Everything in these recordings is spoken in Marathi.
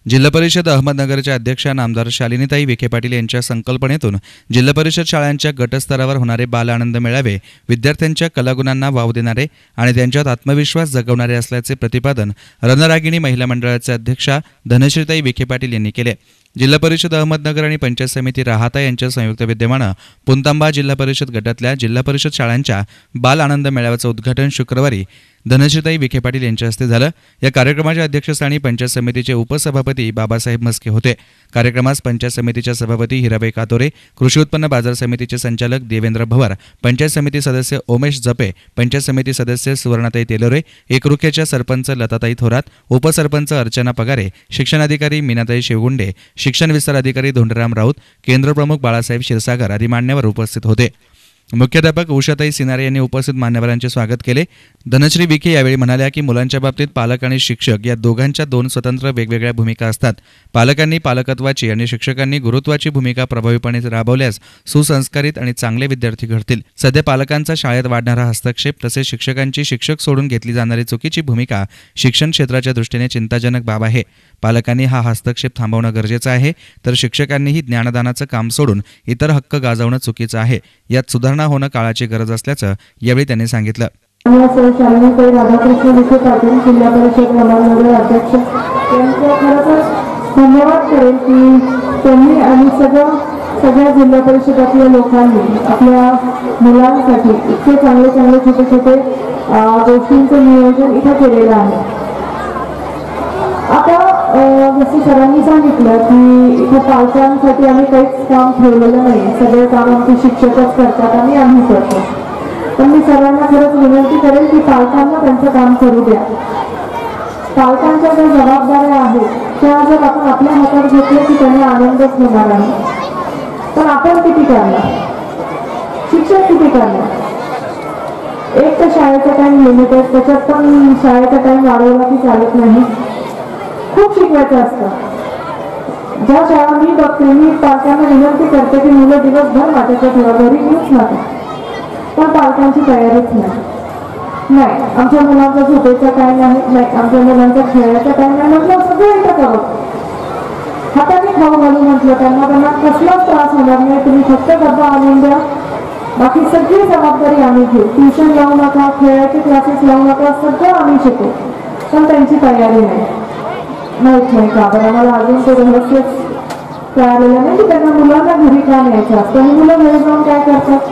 जिल्हा परिषद अहमदनगरच्या अध्यक्षा नामदार शालिनीताई विखे पाटील यांच्या संकल्पनेतून जिल्हा परिषद शाळांच्या गटस्तरावर होणारे बाल आनंद मेळावे विद्यार्थ्यांच्या कलागुणांना वाव देणारे आणि त्यांच्यात आत्मविश्वास जगवणारे असल्याचे प्रतिपादन रणरागिणी महिला मंडळाचे अध्यक्षा धनश्रीताई विखे पाटील यांनी केले। जिल्हा परिषद अहमदनगर आणि पंचायत समिती राहाता यांच्या संयुक्त विद्यमाने पुंतांबा जिल्हा परिषद गटातल्या जिल्हा परिषद शाळांच्या बाल आनंद मेळाव्याचं उद्घाटन शुक्रवारी धनश्रीताई विखे पाटील यांच्या हस्ते झालं। या कार्यक्रमाच्या अध्यक्षस्थानी पंचायत समितीचे उपसभापती बाबासाहेब मस्के होते। कार्यक्रमास पंचायत समितीच्या सभापती हिराबाई कातोरे, कृषी उत्पन्न बाजार समितीचे संचालक देवेंद्र भवर, पंचायत समिती सदस्य ओमेश जपे, पंचायत समिती सदस्य सुवर्णाताई तेलोरे, एकरुखेच्या सरपंच लताताई थोरात, उपसरपंच अर्चना पगारे, शिक्षणाधिकारी मीनाताई शिवगुंडे, शिक्षण विस्तार अधिकारी धोंडराम राऊत, केंद्र प्रमुख बाळासाहेब क्षीरसागर आदी मान्यवर उपस्थित होते। मुख्याध्यापक उषाताई सिनारे यांनी उपस्थित मान्यवरांचे स्वागत केले। धनश्री विखे यावेळी म्हणाल्या की मुलांच्या बाबतीत पालक आणि शिक्षक या दोघांच्या दोन स्वतंत्र वेगवेगळ्या भूमिका असतात। पालकांनी पालकत्वाची आणि शिक्षकांनी गुरुत्वाची भूमिका प्रभावीपणे राबवल्यास सुसंस्कारित आणि चांगले विद्यार्थी घडतील। सध्या पालकांचा शाळेत वाढणारा हस्तक्षेप तसेच शिक्षकांची शिक्षक सोडून घेतली जाणारी चुकीची भूमिका शिक्षण क्षेत्राच्या दृष्टीने चिंताजनक बाब आहे। पालकांनी हा हस्तक्षेप थांबवणं गरजेचं आहे, तर शिक्षकांनीही ज्ञानदानाचं काम सोडून इतर हक्क गाजवणं चुकीचं आहे। यात सुधारणा होणं काळाची गरज असल्याचं यावेळी त्यांनी सांगितलं। शालिनीताई राधाकृष्ण विखे पाटील जिल्हा परिषद अहमदनगर अध्यक्ष यांचा खरंच धन्यवाद करेन की त्यांनी आणि सगळ्या जिल्हा परिषदातल्या लोकांनी आपल्या मुलांसाठी इतके चांगले छोटे छोटे गोष्टींचं नियोजन इथं केलेलं आहे। आता जसं सरांनी सांगितलं की इथं पालकांसाठी आम्ही काहीच काम ठेवलेलं नाही, सगळे काम आमचे शिक्षकच करतात आणि आम्ही करतो। पण मी सर्वांना खरंच विनंती करेन की पालकांना त्यांचं काम करू द्या। पालकांच्या ज्या जबाबदाऱ्या आहेत त्या जर आपण आपल्या हातात घेतल्या की त्यांना आनंदच होणार आहे, पण आपण किती करणार, शिक्षक किती करणार? एक तर शाळेचा टाइम लिमिट आहे, त्याच्यात पण शाळेचा टाइम वाढवला की चालत नाही। खूप शिकवायचं असतं। ज्या शाळा मी बघते, मी पालकांना विनंती करते की मुलं दिवसभर माझ्याच्या घरी येऊच नका, पण पालकांची तयारीच नाही। आमच्या मुलांचा झोपेचा टाइम नाही, आमच्या मुलांचा खेळायचा टाइम नाही म्हटलं सगळं इथं करू, हाताने खाऊ घालू म्हटलं त्यांना कसलाच त्रास होणार नाही, तुम्ही फक्त डब्बा आणून द्या, बाकी सगळी जबाबदारी आम्ही घेऊ, ट्युशन लावू नका, खेळायचे क्लासेस लावू नका, सगळं आम्ही शिकू। पण त्यांची तयारी माहित नाही का बरं, आम्हाला अजून ते रहस्यच कळालेलं नाही की त्यांना मुलांना घरी का न्यायचं असतं आणि मुलं घरी जाऊन काय करतात,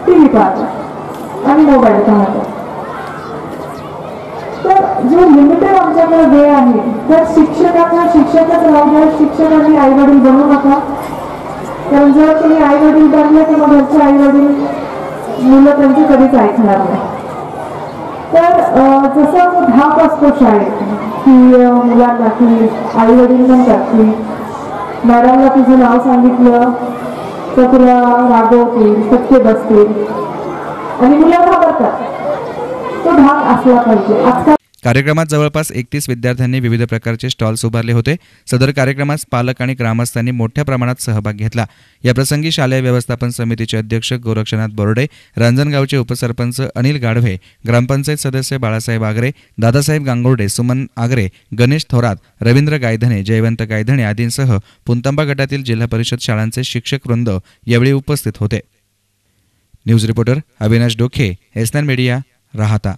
टीव्ही पाहतात आणि मोबाईल पाहतात। तर जो लिमिटेड आमच्याकडे वेळ आहे तर शिक्षकांना शिक्षकच राहू द्या, शिक्षकांनी आई वडील बनवू नका, कारण जर तुम्ही आई वडील बनले तर मग घरचे आई वडील मुलं त्यांचे कधीच ऐकणार नाही। तर जसं धाक असतो शाळेत की मुलांना की आई वडील म्हणतात की मॅडमला तुझं नाव सांगितलं तर तुला रागवतील, फटके बसतील आणि मुलं घाबरतात, तो धाक असला पाहिजे। आजकाल कार्यक्रमात जवळपास 31 विद्यार्थ्यांनी विविध प्रकारचे स्टॉल्स उभारले होते। सदर कार्यक्रमास पालक आणि ग्रामस्थांनी मोठ्या प्रमाणात सहभाग घेतला। या प्रसंगी शालेय व्यवस्थापन समितीचे अध्यक्ष गोरक्षनाथ बोर्डे, रांजणगावचे उपसरपंच अनिल गाढवे, ग्रामपंचायत सदस्य बाळासाहेब आगरे, दादासाहेब गांगुर्डे, सुमन आगरे, गणेश थोरात, रवींद्र गायधने, जयवंत गायधने आदींसह पुंतांबा गटातील जिल्हा परिषद शाळांचे शिक्षक वृंद यावेळी उपस्थित होते। News reporter Avinash Dokhe, SN media, राहाता।